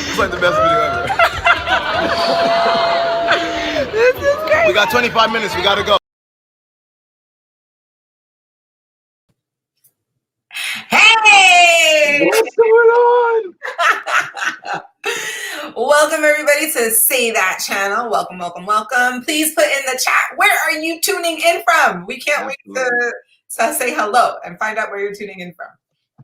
It's like the best video ever. This is crazy. We got 25 minutes. We gotta go. Hey! What's going on? Welcome everybody to Say That Channel. Welcome, welcome, welcome. Please put in the chat, where are you tuning in from? We can't wait to say hello and find out where you're tuning in from.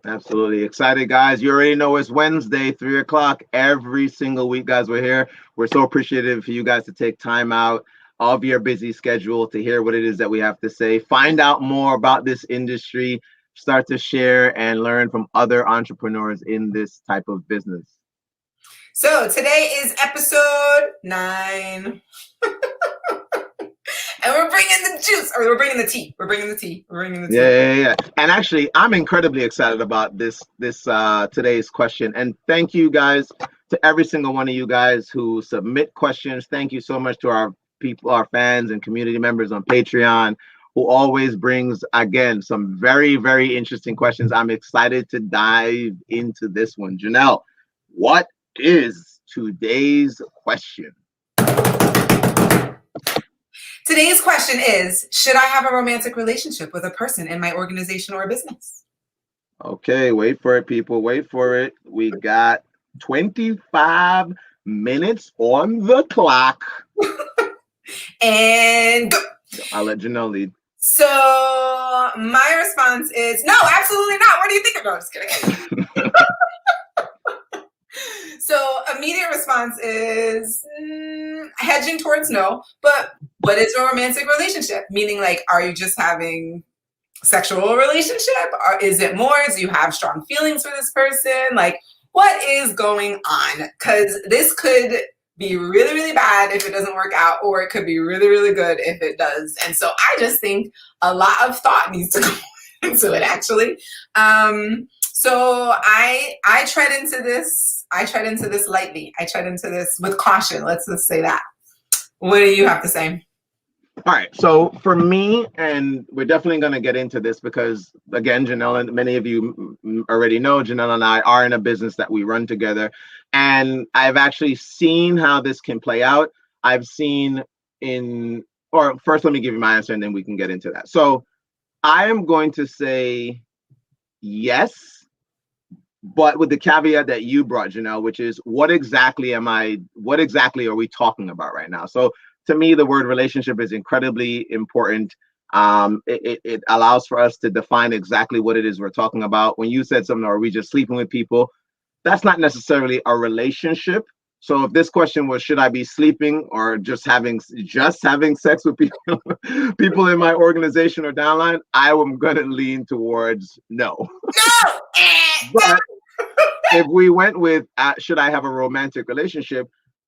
Absolutely excited, guys. You already know it's Wednesday, 3 o'clock every single week, guys. We're here. We're so appreciative for you guys to take time out of your busy schedule to hear what it is that we have to say, find out more about this industry, start to share and learn from other entrepreneurs in this type of business. So today is episode 9. And we're bringing the juice, or we're bringing the tea. We're bringing the tea. We're bringing the tea. Yeah. And actually, I'm incredibly excited about this today's question. And thank you guys to every single one of you guys who submit questions. Thank you so much to our people, our fans and community members on Patreon, who always brings, again, some very, very interesting questions. I'm excited to dive into this one. Janelle, what is today's question? Today's question is, should I have a romantic relationship with a person in my organization or business? Okay, wait for it, people. Wait for it. We got 25 minutes on the clock. And go. I'll let Janelle lead. So my response is, no, absolutely not. What do you think? No, I'm just kidding. So immediate response is hedging towards no, but what is a romantic relationship? Meaning, like, are you just having sexual relationship? Or is it more? Do you have strong feelings for this person? Like, what is going on? Because this could be really, really bad if it doesn't work out, or it could be really, really good if it does. And so I just think a lot of thought needs to go into it, actually. So I tread into this. I tread into this lightly. I tread into this with caution. Let's just say that. What do you have to say? All right. So for me, and we're definitely going to get into this because, again, Janelle, and many of you already know, Janelle and I are in a business that we run together. And I've actually seen how this can play out. I've seen or first, let me give you my answer and then we can get into that. So I am going to say yes, but with the caveat that you brought, Janelle, which is what exactly are we talking about right now? So to me, the word relationship is incredibly important. It allows for us to define exactly what it is we're talking about. When you said something, are we just sleeping with people? That's not necessarily a relationship. So if this question was, should I be sleeping or just having sex with people in my organization or downline, I am going to lean towards no. No. But if we went with should I have a romantic relationship,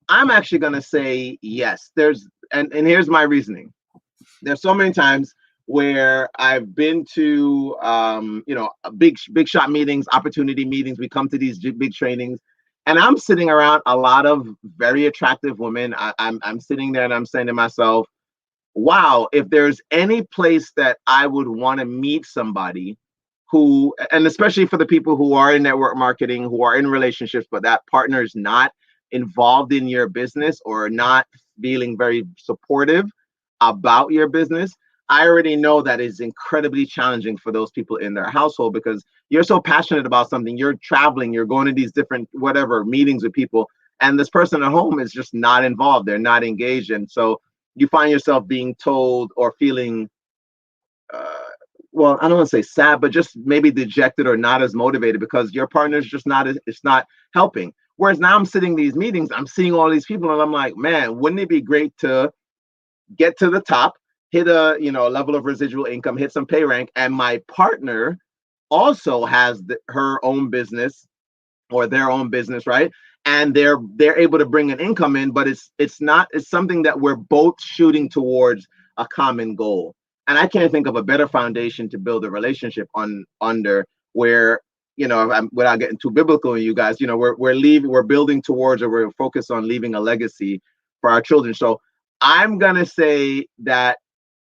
I'm actually going to say yes. And here's my reasoning. There's so many times where I've been to big shot meetings, opportunity meetings. We come to these big trainings, and I'm sitting around a lot of very attractive women. I'm sitting there and I'm saying to myself, wow, if there's any place that I would want to meet somebody who, and especially for the people who are in network marketing, who are in relationships, but that partner is not involved in your business or not feeling very supportive about your business, I already know that is incredibly challenging for those people in their household because you're so passionate about something. You're traveling, you're going to these different meetings with people, and this person at home is just not involved. They're not engaged. And so you find yourself being told or feeling well, I don't want to say sad, but just maybe dejected or not as motivated because your partner's just it's not helping. Whereas now I'm sitting in these meetings, I'm seeing all these people and I'm like, man, wouldn't it be great to get to the top, hit a level of residual income, hit some pay rank, and my partner also has her own business or their own business, right? And they're able to bring an income in, but it's something that we're both shooting towards a common goal. And I can't think of a better foundation to build a relationship under where, without getting too biblical, you guys, we're building towards, or we're focused on leaving a legacy for our children. So I'm going to say that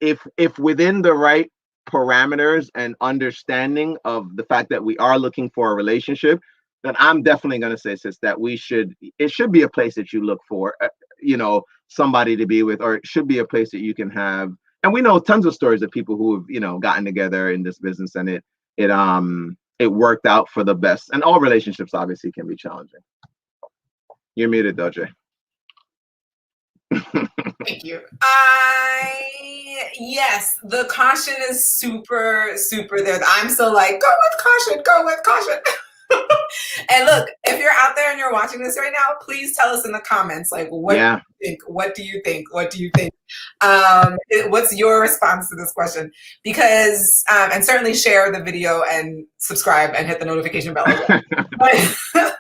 if within the right parameters and understanding of the fact that we are looking for a relationship, then I'm definitely going to say, sis, that it should be a place that you look for, somebody to be with, or it should be a place that you can have. And we know tons of stories of people who have, gotten together in this business, and it worked out for the best. And all relationships obviously can be challenging. You're muted, though, Jay. Thank you. Yes, the caution is super, super there. I'm still like, go with caution. And look, if you're out there and you're watching this right now, please tell us in the comments, like, what do you think? What do you think? What do you think? What's your response to this question? Because, and certainly share the video and subscribe and hit the notification bell. But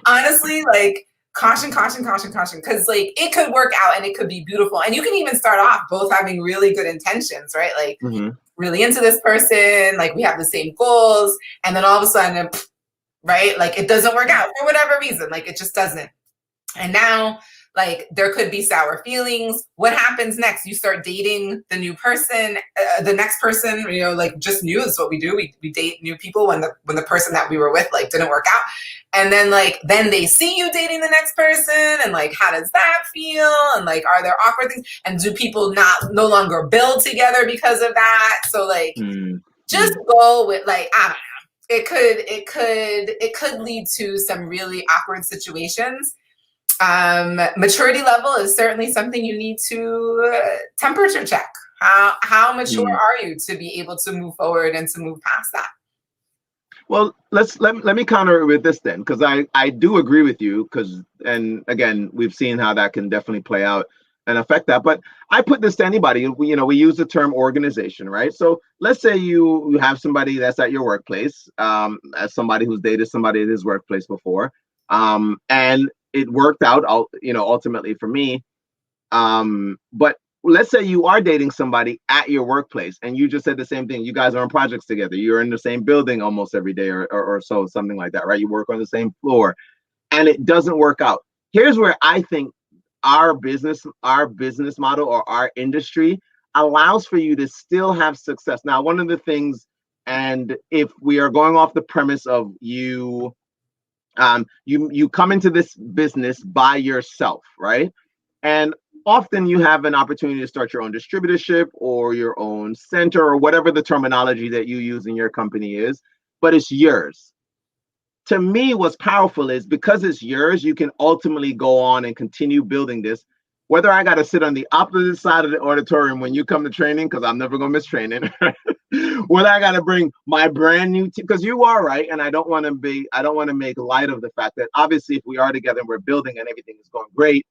honestly, like, caution, because like it could work out and it could be beautiful. And you can even start off both having really good intentions, right? Like really into this person, like we have the same goals, and then all of a sudden, right? Like it doesn't work out for whatever reason, like it just doesn't. And now, like there could be sour feelings. What happens next? You start dating the new person, the next person, like just new is what we do. We date new people when the person that we were with like didn't work out. And then then they see you dating the next person, and like how does that feel? And like are there awkward things? And do people no longer build together because of that? So like just go with like, I don't know. It could lead to some really awkward situations. Maturity level is certainly something you need to temperature check. How mature are you to be able to move forward and to move past that? Well, let me counter it with this then, because I do agree with you, and again, we've seen how that can definitely play out and affect that. But I put this to anybody. We use the term organization, right? So let's say you have somebody that's at your workplace, as somebody who's dated somebody at his workplace before, and it worked out, ultimately for me. But let's say you are dating somebody at your workplace, and you just said the same thing. You guys are on projects together. You're in the same building almost every day or so, something like that, right? You work on the same floor, and it doesn't work out. Here's where I think our business model or our industry allows for you to still have success. Now, one of the things, and if we are going off the premise of you come into this business by yourself, right? And often you have an opportunity to start your own distributorship or your own center or whatever the terminology that you use in your company is, but it's yours. To me, what's powerful is because it's yours, you can ultimately go on and continue building this. Whether I got to sit on the opposite side of the auditorium when you come to training, because I'm never going to miss training, whether I got to bring my brand new team, because you are right, and I don't want to make light of the fact that obviously if we are together and we're building and everything is going great,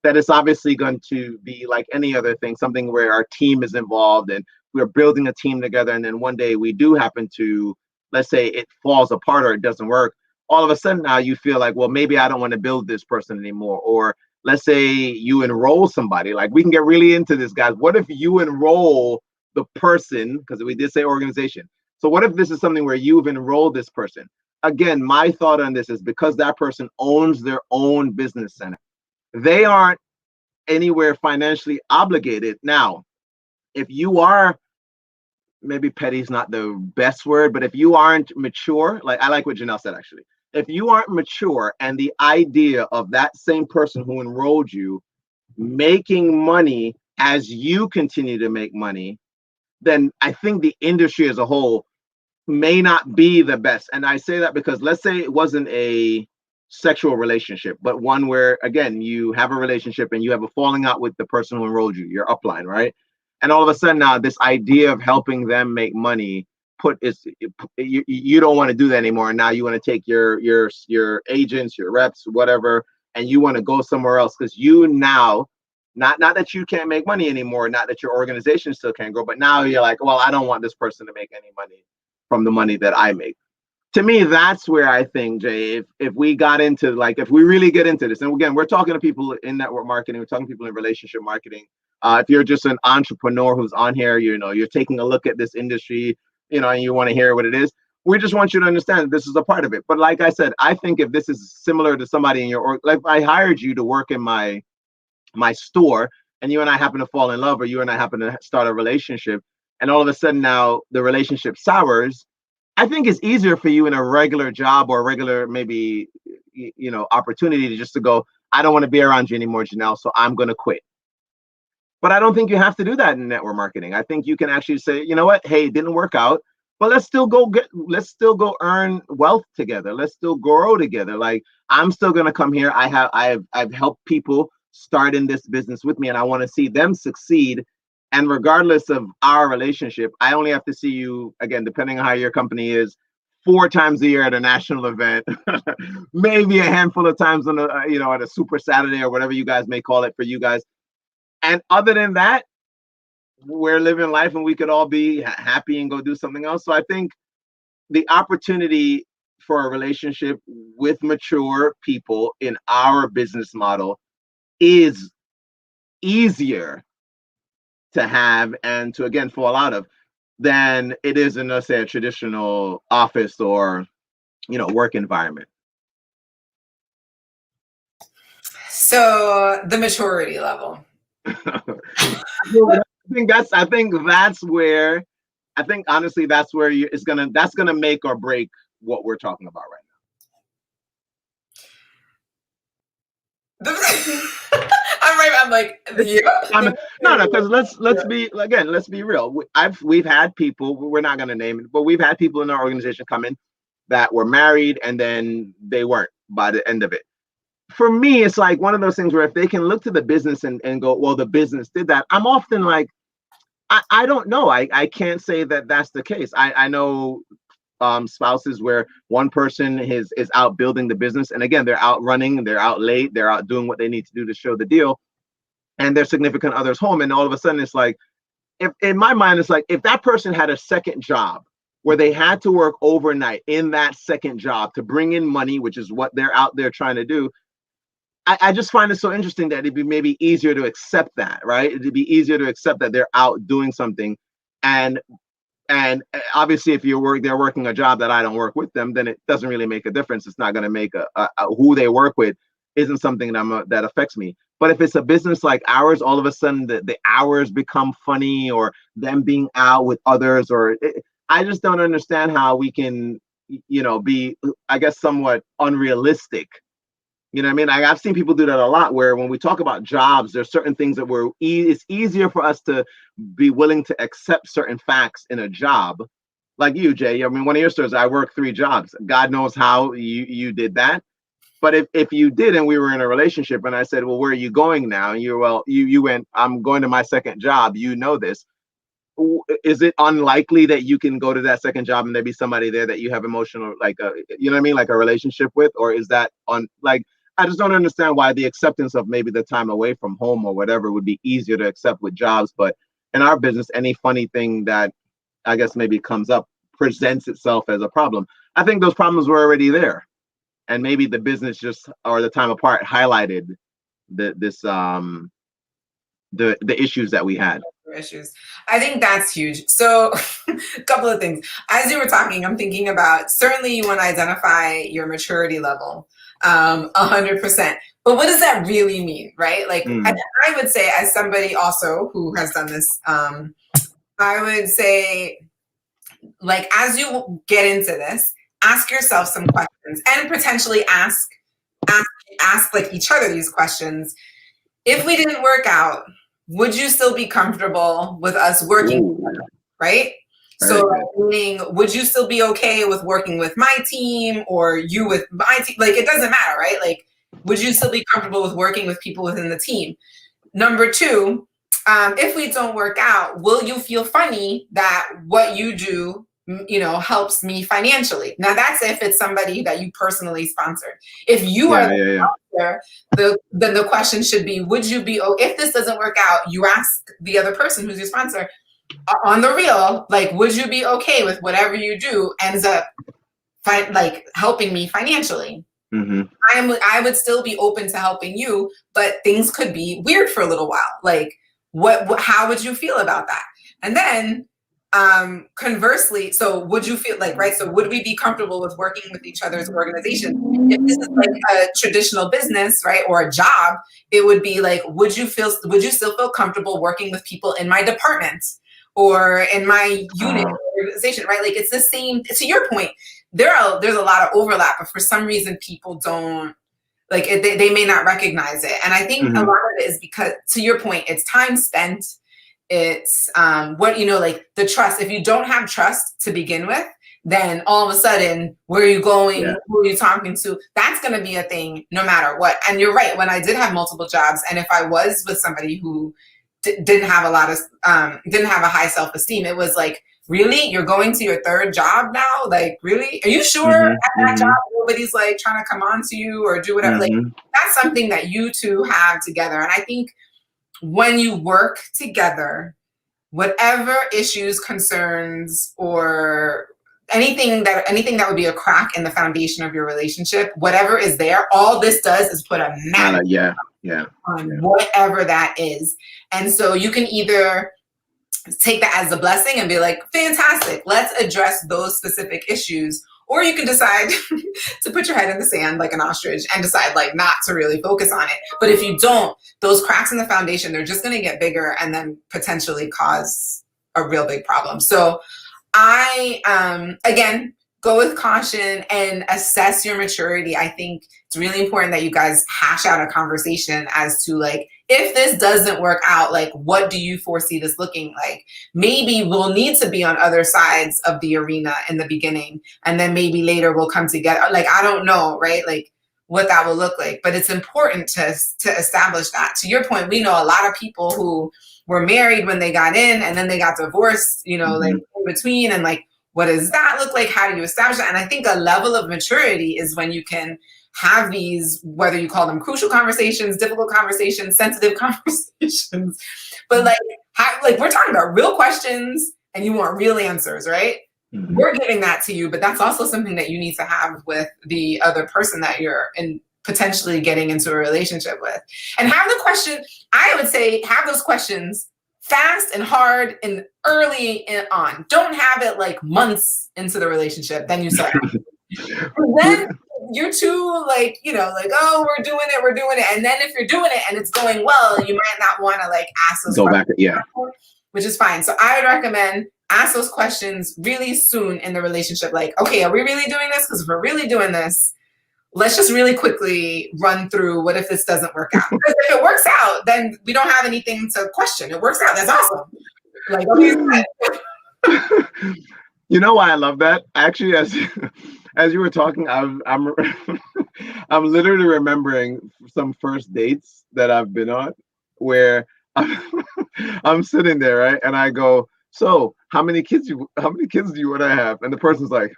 that it's obviously going to be like any other thing, something where our team is involved and we're building a team together. And then one day we do happen to, let's say it falls apart or it doesn't work. All of a sudden now you feel like, well, maybe I don't want to build this person anymore. Or let's say you enroll somebody, like we can get really into this, guys. What if you enroll the person, because we did say organization. So what if this is something where you've enrolled this person? Again, my thought on this is because that person owns their own business center, they aren't anywhere financially obligated. Now, if you are, maybe petty is not the best word, but if you aren't mature, like I like what Janelle said, actually, if you aren't mature and the idea of that same person who enrolled you making money as you continue to make money, then I think the industry as a whole may not be the best. And I say that because let's say it wasn't a sexual relationship, but one where, again, you have a relationship and you have a falling out with the person who enrolled you, your upline, right? And all of a sudden now this idea of helping them make money you don't want to do that anymore. And now you want to take your agents, your reps, whatever, and you want to go somewhere else because you now, not that you can't make money anymore, not that your organization still can't grow, but now you're like, well, I don't want this person to make any money from the money that I make. To me, that's where I think, Jay, if we got into, like, if we really get into this, and again, we're talking to people in network marketing, we're talking to people in relationship marketing. If you're just an entrepreneur who's on here, you're taking a look at this industry, and you want to hear what it is, we just want you to understand that this is a part of it. But like I said, I think if this is similar to somebody in your, like if I hired you to work in my store and you and I happen to fall in love, or you and I happen to start a relationship, and all of a sudden now the relationship sours, I think it's easier for you in a regular job or a regular maybe opportunity to just to go, I don't want to be around you anymore, Janelle, so I'm going to quit. But I don't think you have to do that in network marketing. I think you can actually say, you know what, hey, it didn't work out, but let's still go earn wealth together. Let's still grow together. Like, I'm still going to come here. I've helped people start in this business with me, and I want to see them succeed. And regardless of our relationship, I only have to see you, again, depending on how your company is, 4 times a year at a national event, maybe a handful of times on at a Super Saturday or whatever you guys may call it for you guys. And other than that, we're living life and we could all be happy and go do something else. So I think the opportunity for a relationship with mature people in our business model is easier to have and to, again, fall out of than it is in, let's say, a traditional office or work environment. So the maturity level. I think honestly that's where that's gonna make or break what we're talking about right now. I'm like, yeah. No, because let's be real. We've had people, we're not gonna name it, but we've had people in our organization come in that were married and then they weren't by the end of it. For me, it's like one of those things where if they can look to the business and go, well, the business did that, I'm often like, I don't know. I can't say that that's the case. I know spouses where one person is out building the business, and again, they're out running, they're out late, they're out doing what they need to do to show the deal, and their significant other's home, and all of a sudden it's like, if in my mind, it's like if that person had a second job where they had to work overnight in that second job to bring in money, which is what they're out there trying to do. I just find it so interesting that it'd be maybe easier to accept that, right? It'd be easier to accept that they're out doing something. And obviously, if they're working a job that I don't work with them, then it doesn't really make a difference. It's not going to make who they work with isn't something that affects me. But if it's a business like ours, all of a sudden the hours become funny, or them being out with others, I just don't understand how we can, be, I guess, somewhat unrealistic. You know what I mean? I've seen people do that a lot, where when we talk about jobs, there's certain things that it's easier for us to be willing to accept certain facts in a job. Like you, Jay, I mean, one of your stories, I worked 3 jobs. God knows how you did that. But if you did, and we were in a relationship, and I said, well, where are you going now? And you went, I'm going to my second job. You know this. Is it unlikely that you can go to that second job and there be somebody there that you have emotional, like, you know what I mean? Like a relationship with, or is that I just don't understand why the acceptance of maybe the time away from home or whatever would be easier to accept with jobs. But in our business, any funny thing that I guess maybe comes up presents itself as a problem. I think those problems were already there. And maybe the business just, or the time apart, highlighted the issues that we had. Issues. I think that's huge. So a couple of things. As you were talking, I'm thinking about, certainly you want to identify your maturity level, 100%. But what does that really mean, right? Like, I would say, as somebody also who has done this, I would say, like, as you get into this, ask yourself some questions, and potentially ask like each other these questions. If we didn't work out, would you still be comfortable with us working together, right? So, meaning, would you still be okay with working with my team or you with my team? Like, it doesn't matter, right? Like, would you still be comfortable with working with people within the team? Number 2, if we don't work out, will you feel funny that what you do, helps me financially? Now, that's if it's somebody that you personally sponsored. If you are the sponsor, then the question should be, would you be, if this doesn't work out, you ask the other person who's your sponsor, on the real, like, would you be okay with whatever you do ends up helping me financially? I would still be open to helping you, but things could be weird for a little while. Like, how would you feel about that? And then, conversely, so would you feel like, right? So would we be comfortable with working with each other's organizations? If this is like a traditional business, right, or a job, it would be like, would you still feel comfortable working with people in my department? or in my unit organization, right? Like it's the same. To your point, there's a lot of overlap, but for some reason people don't like it, they may not recognize it. And I think a lot of it is because, to your point, it's time spent. It's what, you know, like the trust. If you don't have trust to begin with, then all of a sudden, where are you going? Yeah. Who are you talking to? That's going to be a thing no matter what. And you're right. When I did have multiple jobs, and if I was with somebody who didn't have a lot of, didn't have a high self-esteem, it was like, really? You're going to your third job now? Like, really? Are you sure at that job nobody's like trying to come on to you or do whatever? Like, that's something that you two have together. And I think when you work together, whatever issues, concerns, or anything that would be a crack in the foundation of your relationship, whatever is there, all this does is put a map on whatever that is. And so you can either take that as a blessing and be like, fantastic, let's address those specific issues. Or you can decide to put your head in the sand like an ostrich and decide like not to really focus on it. But if you don't, those cracks in the foundation, they're just going to get bigger and then potentially cause a real big problem. So I, again, go with caution and assess your maturity. I think it's really important that you guys hash out a conversation as to like, if this doesn't work out, like, what do you foresee this looking like? Maybe we'll need to be on other sides of the arena in the beginning, and then maybe later we'll come together. Like, I don't know, right? Like what that will look like, but it's important to establish that. To your point, we know a lot of people who were married when they got in and then they got divorced, you know, like in between, and like, what does that look like? How do you establish that? And I think a level of maturity is when you can have these, whether you call them crucial conversations, difficult conversations, sensitive conversations, but like, we're talking about real questions and you want real answers, right? We're giving that to you, but that's also something that you need to have with the other person that you're potentially getting into a relationship with. And have the question, I would say, have those questions fast and hard and early on. Don't have it like months into the relationship, then you start. Then you're too like, you know, like, oh, we're doing it. And then if you're doing it and it's going well, you might not want to like ask those questions, which is fine. So I would recommend ask those questions really soon in the relationship. Like, okay, are we really doing this? Because if we're really doing this, let's just really quickly run through what if this doesn't work out. Because if it works out, then we don't have anything to question. It works out. That's awesome. Like, okay. You know why I love that? Actually, as you were talking, I'm I'm literally remembering some first dates that I've been on where I'm sitting there, right? And I go, so how many kids do you want to have? And the person's like,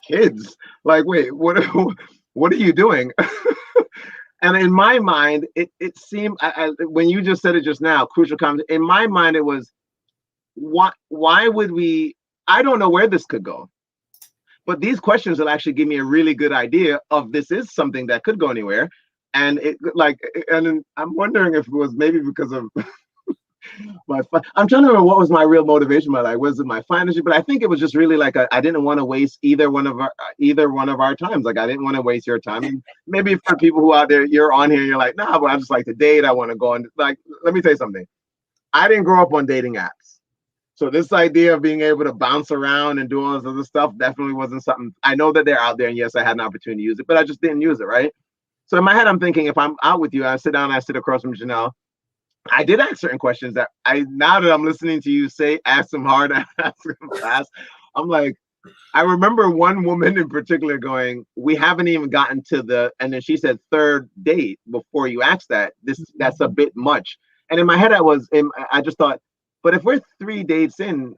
kids? Like, wait, what are you doing? And in my mind, it seemed, when you just said it just now, crucial comment, in my mind, it was, why would we, I don't know where this could go. But these questions will actually give me a really good idea of this is something that could go anywhere. And and I'm wondering if it was maybe because of I'm trying to remember what was my real motivation. Was it my financial? But I think it was just really like I didn't want to waste either one of our times. Like, I didn't want to waste your time. And maybe for people who out there, you're on here, you're like, nah, but I just like to date. I want to go on. Like, let me tell you something. I didn't grow up on dating apps. So this idea of being able to bounce around and do all this other stuff definitely wasn't something. I know that they're out there, and yes, I had an opportunity to use it, but I just didn't use it, right? So in my head, I'm thinking, if I'm out with you, I sit down, I sit across from Janelle. I did ask certain questions that now that I'm listening to you say, ask them hard, ask them fast. I'm like, I remember one woman in particular going, we haven't even gotten to and then she said third date before you asked that. That's a bit much. And in my head, I just thought, but if we're 3 dates in,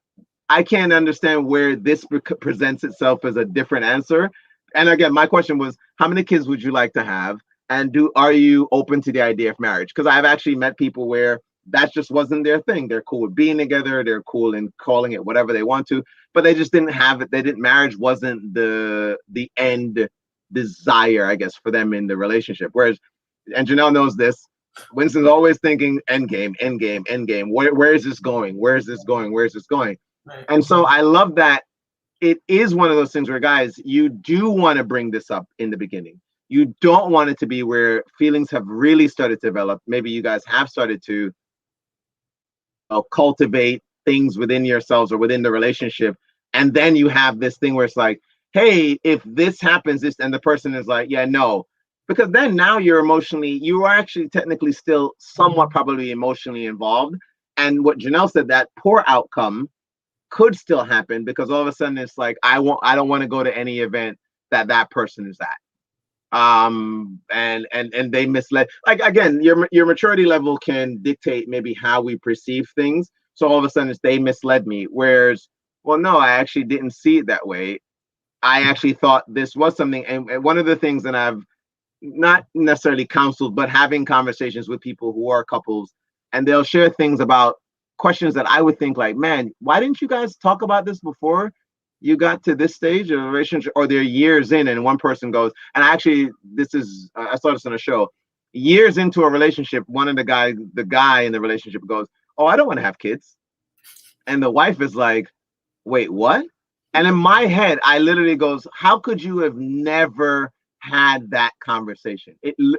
I can't understand where this presents itself as a different answer. And again, my question was, how many kids would you like to have? And are you open to the idea of marriage? Because I've actually met people where that just wasn't their thing. They're cool with being together. They're cool in calling it whatever they want to, but they just didn't have it. Marriage wasn't the end desire, I guess, for them in the relationship. Whereas, and Janelle knows this, Winston's always thinking end game. Where is this going? Where is this going? Where is this going? Right. And so I love that it is one of those things where, guys, you do want to bring this up in the beginning. You don't want it to be where feelings have really started to develop. Maybe you guys have started to cultivate things within yourselves or within the relationship. And then you have this thing where it's like, hey, if this happens, this, and the person is like, yeah, no. Because then now you are actually technically still somewhat probably emotionally involved. And what Janelle said, that poor outcome could still happen because all of a sudden it's like, I don't want to go to any event that person is at. And they misled, like, again, your maturity level can dictate maybe how we perceive things. So all of a sudden it's they misled me, whereas, well, no, I actually didn't see it that way. I actually thought this was something. And one of the things that I've not necessarily counseled, but having conversations with people who are couples, and they'll share things about questions that I would think like, man, why didn't you guys talk about this before you got to this stage of a relationship? Or they're years in and one person goes, and actually this is, I saw this on a show, years into a relationship, one of the guy in the relationship goes, oh, I don't want to have kids. And the wife is like, wait, what? And in my head, I literally goes, how could you have never had that conversation?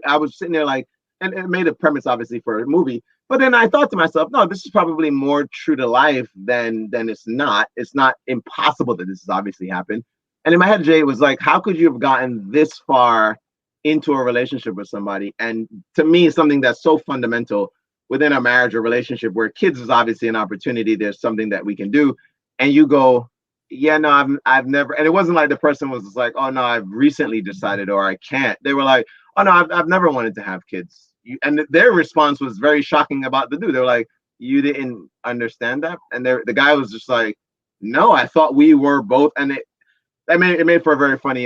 I was sitting there like, and it made a premise obviously for a movie, but then I thought to myself, no, this is probably more true to life than it's not. It's not impossible that this has obviously happened. And in my head, Jay, was like, how could you have gotten this far into a relationship with somebody? And to me, something that's so fundamental within a marriage or relationship, where kids is obviously an opportunity. There's something that we can do. And you go, yeah, no, I've never, and it wasn't like the person was just like, oh no, I've recently decided, or I can't. They were like, oh no, I've never wanted to have kids. And their response was very shocking about the dude. They were like, you didn't understand that? And the guy was just like, no, I thought we were both. And it made for a very funny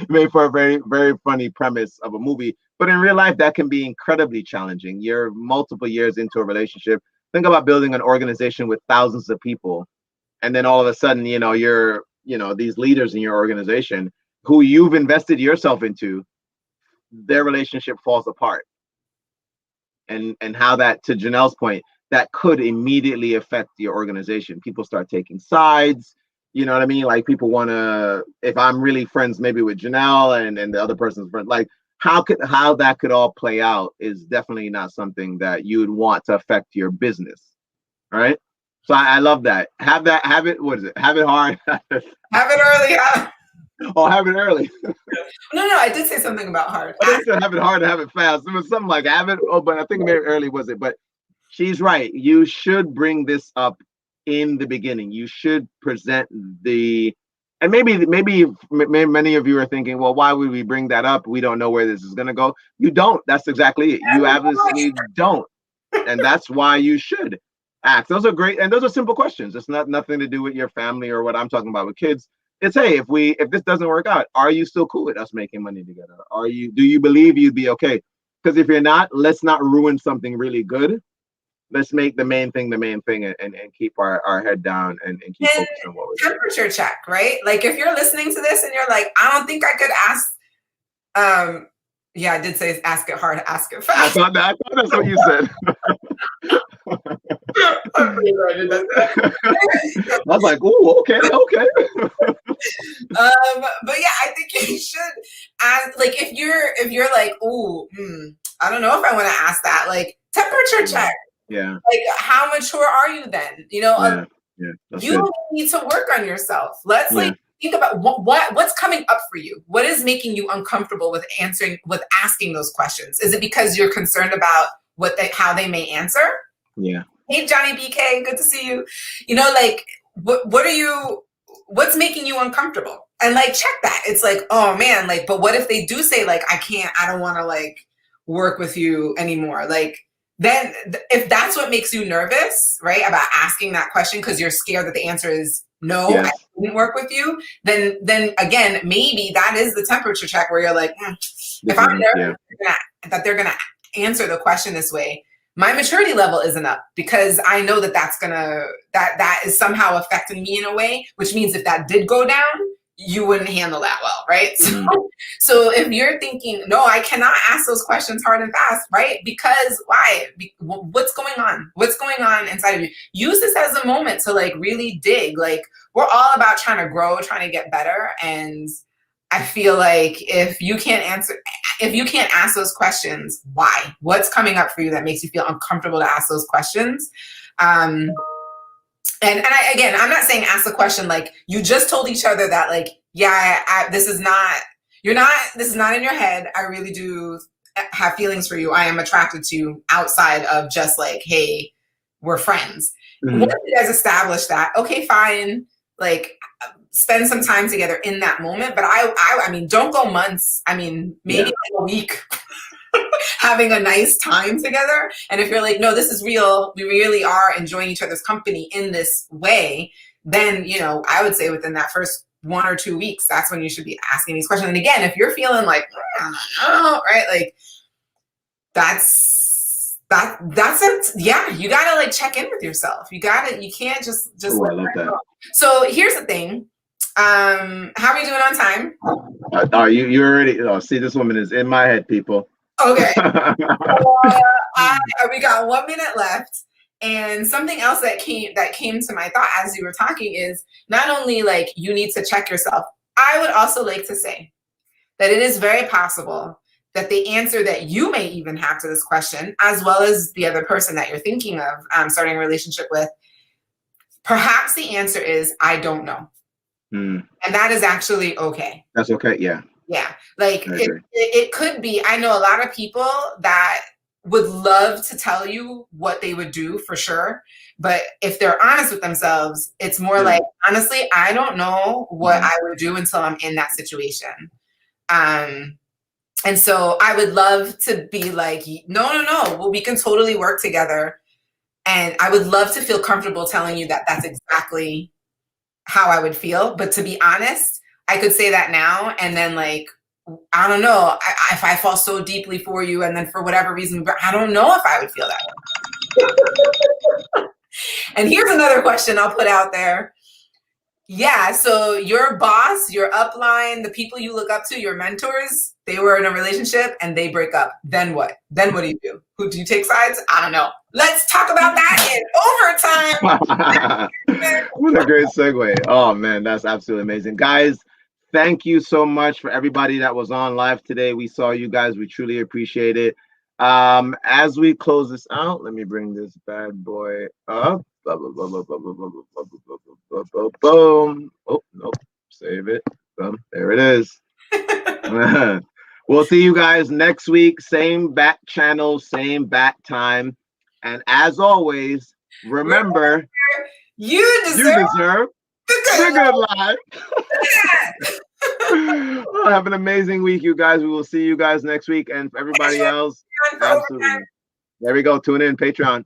made for a very, very funny premise of a movie. But in real life, that can be incredibly challenging. You're multiple years into a relationship. Think about building an organization with thousands of people, and then all of a sudden, you're these leaders in your organization who you've invested yourself into, their relationship falls apart. And how that, to Janelle's point, that could immediately affect your organization. People start taking sides. You know what I mean? Like, people want to, if I'm really friends maybe with Janelle and the other person's friend, like how that could all play out is definitely not something that you would want to affect your business. All right. So I love that. Have it. What is it? Have it hard. Have it early. Oh, have it early. No, I did say something about hard. I said have it hard and have it fast. It was something like have it. Oh, but I think maybe early was it. But she's right. You should bring this up in the beginning. You should present and maybe many of you are thinking, well, why would we bring that up? We don't know where this is going to go. You don't. That's exactly it. You obviously don't. And that's why you should ask. Those are great. And those are simple questions. It's nothing to do with your family or what I'm talking about with kids. It's, hey, if this doesn't work out, are you still cool with us making money together? Do you believe you'd be okay? Because if you're not, let's not ruin something really good. Let's make the main thing and keep our head down and keep focused on what we're doing. Temperature check, right? Like, if you're listening to this and you're like, I don't think I could ask. Yeah, I did say ask it hard, ask it fast. I thought that's what you said. I was like, "Ooh, okay." But yeah, I think you should ask. Like, if you're like, "Ooh, I don't know if I want to ask that." Like, temperature check. Yeah. Like, how mature are you then? Yeah. You need to work on yourself. Let's think about what's coming up for you. What is making you uncomfortable with asking those questions? Is it because you're concerned about how they may answer? Yeah. Hey, Johnny BK, good to see you. Like, what's making you uncomfortable? And like, check that. It's like, oh man, like, but what if they do say like, I don't want to like work with you anymore? Like, then if that's what makes you nervous, right, about asking that question because you're scared that the answer is no, I wouldn't work with you, then again, maybe that is the temperature check where you're like, if I'm nervous that they're gonna answer the question this way, my maturity level isn't up, because I know that is somehow affecting me in a way, which means if that did go down, you wouldn't handle that well, right? So if you're thinking, no, I cannot ask those questions hard and fast, right? Because why? What's going on? What's going on inside of you? Use this as a moment to like really dig. Like, we're all about trying to grow, trying to get better. And I feel like if you can't ask those questions, why? What's coming up for you that makes you feel uncomfortable to ask those questions? Again, I'm not saying ask the question like you just told each other that like, yeah, this is not in your head. I really do have feelings for you. I am attracted to you outside of just like, hey, we're friends. Mhm. Once you guys establish that, okay, fine, like spend some time together in that moment. But I mean, don't go months. I mean, maybe like a week having a nice time together. And if you're like, no, this is real, we really are enjoying each other's company in this way, then, you know, I would say within that first 1 or 2 weeks, that's when you should be asking these questions. And again, if you're feeling like, oh, right, like that's it. Yeah, you gotta like check in with yourself. You can't just Oh, I love that. So here's the thing. How are we doing on time? You already see, this woman is in my head, people. Okay. We got 1 minute left. And something else that came to my thought as you were talking is not only like you need to check yourself, I would also like to say that it is very possible that the answer that you may even have to this question, as well as the other person that you're thinking of starting a relationship with, perhaps the answer is, I don't know. And that is actually okay. That's okay. Yeah. Yeah. Like it could be, I know a lot of people that would love to tell you what they would do for sure. But if they're honest with themselves, it's more like, honestly, I don't know what I would do until I'm in that situation. And so I would love to be like, no. Well, we can totally work together. And I would love to feel comfortable telling you that that's exactly how I would feel. But to be honest, I could say that now. And then like, I don't know if I fall so deeply for you. And then for whatever reason, I don't know if I would feel that way. And here's another question I'll put out there. Yeah, so your boss, your upline, the people you look up to, your mentors, they were in a relationship and they break up. Then what? Then what do you do? Who do you take sides? I don't know. Let's talk about that in overtime. What a great segue. Oh man, that's absolutely amazing. Guys, thank you so much for everybody that was on live today. We saw you guys. We truly appreciate it. As we close this out, let me bring this bad boy up. Boom. Oh, nope. Save it. Boom. There it is. We'll see you guys next week. Same bat channel, same bat time. And as always, remember, you deserve the good life. Well, have an amazing week, you guys. We will see you guys next week. And for everybody else, absolutely. There we go. Tune in, Patreon.